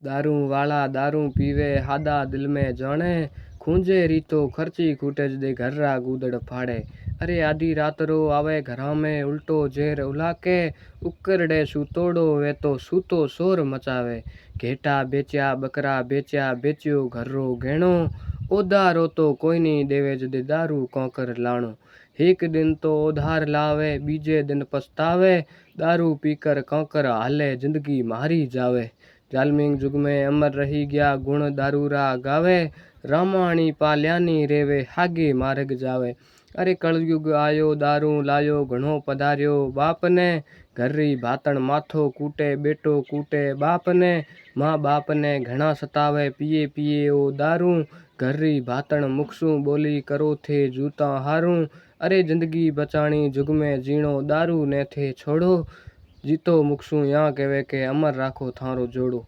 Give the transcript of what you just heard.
दारू वाला दारू पीवे हादा दिल में जाने खूंजे रीतो खर्ची कूटेज दे घर्रा गूदड़ फाड़े। अरे आधी रात रो आवे घरा में उल्टो जेर उलाके उकरडे सूतोड़ो वे तो सूतो शोर मचावे। घेटा बेच्या बकरा बेच्या बेच्यो घर्रो घेणो ओदा रो तो कोई नहीं देवे जदे दारू कौकर लाणो। एक दिन तो उधार लावे बीजे दिन पछतावे दारू पीकर कौकर हाले जिंदगी मारी जावे। जालमिंग जुग में अमर रही गया गुण दारूरा गावे रामाणी पाल्यानी रेवे हागे मार्ग जावे। अरे कलयुग आयो दारू लायो घणो पधार्यो बाप ने घरी भातण माथो कूटे बेटो कूटे बाप ने माँ बाप ने घणा सतावे पिए पिए ओ दारू घरी भातण मुखसू बोली करो थे जूता हारू। अरे जिंदगी बचाणी जुग में जीणो दारू ने थे छोड़ो जीतो मुखसू यहाँ कहे के अमर राखो थारो जोड़ो।